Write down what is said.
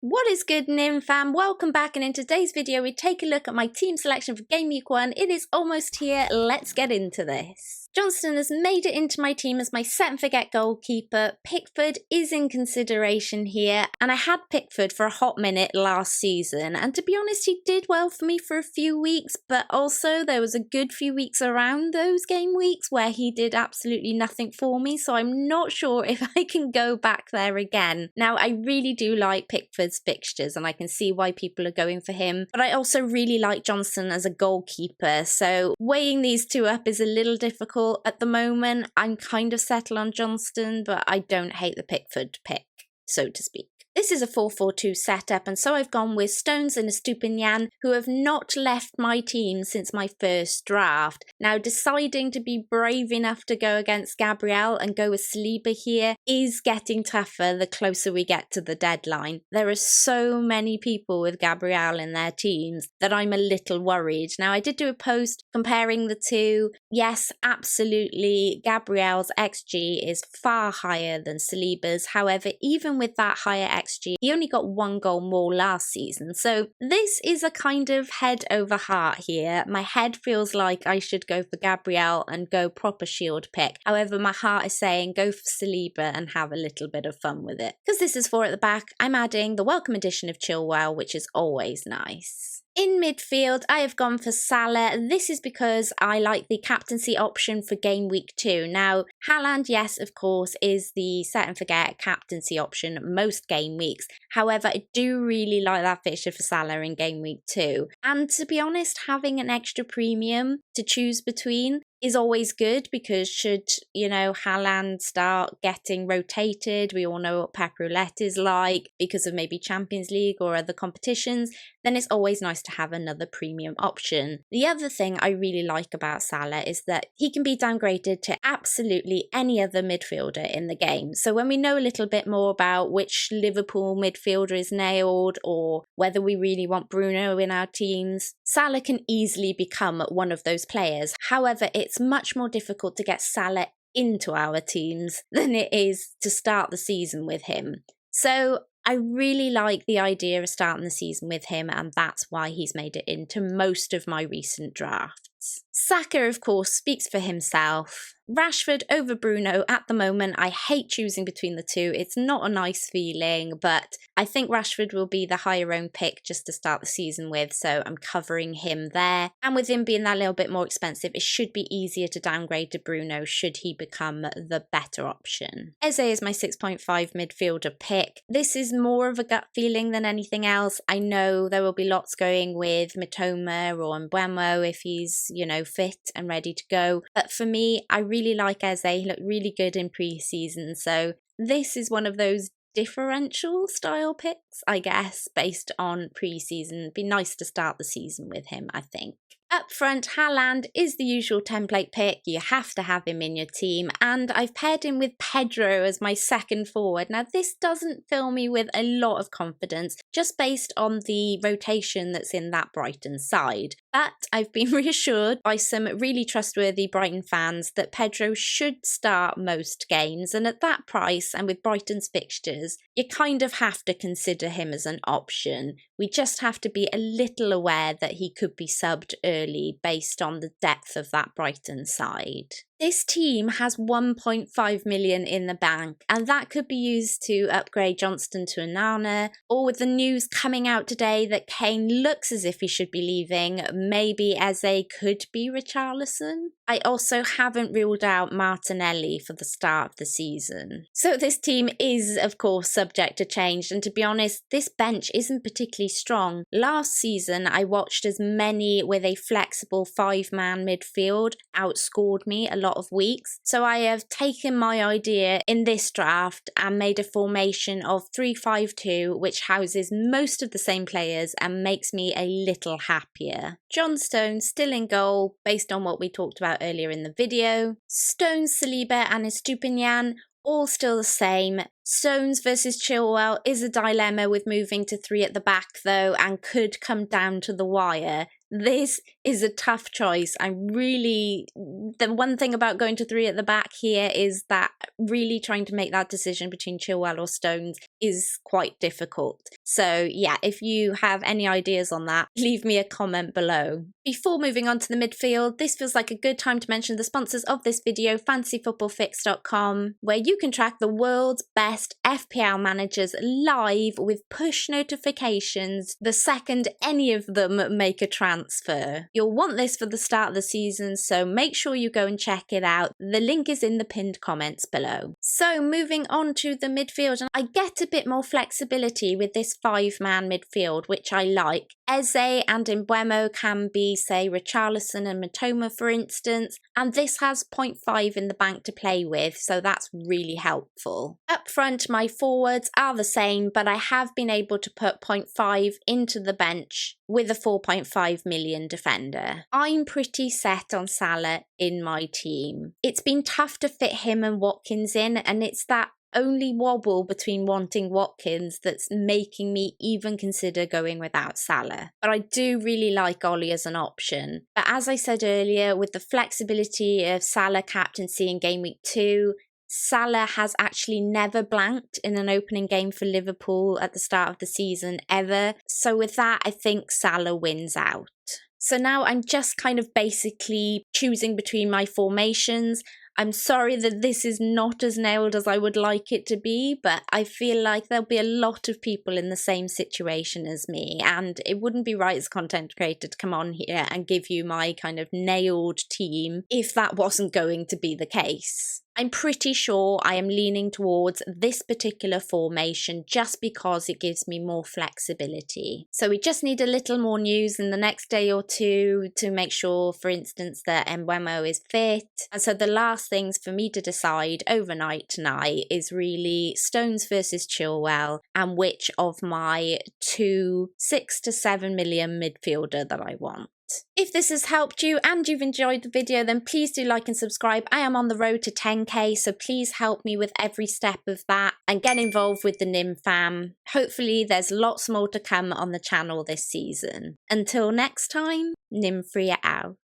What is good, Nim fam? Welcome back, and in today's video we take a look at my team selection for Game Week 1. It is almost here, let's get into this. Johnston has made it into my team as my set and forget goalkeeper. Pickford is in consideration here, and I had Pickford for a hot minute last season, and to be honest he did well for me for a few weeks, but also there was a good few weeks around those game weeks where he did absolutely nothing for me, so I'm not sure if I can go back there again. Now I really do like Pickford's fixtures and I can see why people are going for him, but I also really like Johnston as a goalkeeper, so weighing these two up is a little difficult at the moment. I'm kind of settled on Johnston, but I don't hate the Pickford pick, so to speak. This is a 4-4-2 setup, and so I've gone with Stones and Estupiñán, who have not left my team since my first draft. Now, deciding to be brave enough to go against Gabriel and go with SALAH here is getting tougher the closer we get to the deadline. There are so many people with Gabriel in their teams that I'm a little worried. Now, I did do a post comparing the two. Yes, absolutely, Gabriel's XG is far higher than SALAH's. However, even with that higher XG, he only got 1 goal more last season, so this is a kind of head over heart here. My head feels like I should go for Gabriel and go proper shield pick. However, my heart is saying go for SALAH and have a little bit of fun with it. Because this is 4 at the back, I'm adding the welcome addition of Chilwell, which is always nice. In midfield, I have gone for Salah. This is because I like the captaincy option for Game Week 2. Now, Haaland, yes, of course, is the set and forget captaincy option most game weeks. However, I do really like that fixture for Salah in Game Week 2. And to be honest, having an extra premium to choose between is always good, because should, Haaland start getting rotated, we all know what Pep Roulette is like because of maybe Champions League or other competitions, then it's always nice to have another premium option. The other thing I really like about Salah is that he can be downgraded to absolutely any other midfielder in the game. So when we know a little bit more about which Liverpool midfielder is nailed or whether we really want Bruno in our teams, Salah can easily become one of those players. However, it's much more difficult to get Salah into our teams than it is to start the season with him. So I really like the idea of starting the season with him, and that's why he's made it into most of my recent drafts. Saka, of course, speaks for himself. Rashford over Bruno at the moment. I hate choosing between the two. It's not a nice feeling, but I think Rashford will be the higher owned pick just to start the season with, so I'm covering him there. And with him being that little bit more expensive, it should be easier to downgrade to Bruno should he become the better option. Eze is my 6.5 midfielder pick. This is more of a gut feeling than anything else. I know there will be lots going with Mitoma or Mbeumo if he's, fit and ready to go. But for me, I really like Eze. He looked really good in pre-season. So this is one of those differential style picks, I guess, based on pre-season. It'd be nice to start the season with him, I think. Up front, Haaland is the usual template pick. You have to have him in your team, and I've paired him with Pedro as my second forward. Now, this doesn't fill me with a lot of confidence, just based on the rotation that's in that Brighton side. But I've been reassured by some really trustworthy Brighton fans that Pedro should start most games, and at that price and with Brighton's fixtures, you kind of have to consider him as an option. We just have to be a little aware that he could be subbed early based on the depth of that Brighton side. This team has 1.5 million in the bank, and that could be used to upgrade Johnston to Onana, or with the news coming out today that Kane looks as if he should be leaving, maybe Eze could be Richarlison. I also haven't ruled out Martinelli for the start of the season. So this team is, of course, subject to change, and to be honest, this bench isn't particularly strong. Last season, I watched as many with a flexible 5-man midfield outscored me a lot of weeks. So I have taken my idea in this draft and made a formation of 3-5-2, which houses most of the same players and makes me a little happier. John Stones still in goal based on what we talked about earlier in the video. Stones, SALAH and Estupiñán all still the same. Stones versus Chilwell is a dilemma with moving to 3 at the back though, and could come down to the wire. This is a tough choice. The one thing about going to 3 at the back here is that really trying to make that decision between Chilwell or Stones is quite difficult. So yeah, if you have any ideas on that, leave me a comment below. Before moving on to the midfield, this feels like a good time to mention the sponsors of this video, fantasyfootballfix.com, where you can track the world's best FPL managers live with push notifications the second any of them make a transfer. You'll want this for the start of the season, so make sure you go and check it out. The link is in the pinned comments below. So moving on to the midfield, and I get a bit more flexibility with this 5-man midfield, which I like. Eze and Mbeumo can be, say, Richarlison and Matoma, for instance, and this has 0.5 in the bank to play with, so that's really helpful. Up front, my forwards are the same, but I have been able to put 0.5 into the bench with a 4.5 million defender. I'm pretty set on Salah in my team. It's been tough to fit him and Watkins in, and it's that only wobble between wanting Watkins that's making me even consider going without Salah. But I do really like Ollie as an option. But as I said earlier, with the flexibility of Salah captaincy in Game Week 2, Salah has actually never blanked in an opening game for Liverpool at the start of the season ever. So with that, I think Salah wins out. So now I'm just kind of basically choosing between my formations. I'm sorry that this is not as nailed as I would like it to be, but I feel like there'll be a lot of people in the same situation as me, and it wouldn't be right as a content creator to come on here and give you my kind of nailed team if that wasn't going to be the case. I'm pretty sure I am leaning towards this particular formation just because it gives me more flexibility. So we just need a little more news in the next day or two to make sure, for instance, that Mbeumo is fit. And so the last things for me to decide overnight tonight is really Stones versus Chilwell and which of my 6 to 7 million midfielder that I want. If this has helped you and you've enjoyed the video, then please do like and subscribe. I am on the road to 10k, so please help me with every step of that and get involved with the Nim fam. Hopefully there's lots more to come on the channel this season. Until next time, Nim free out.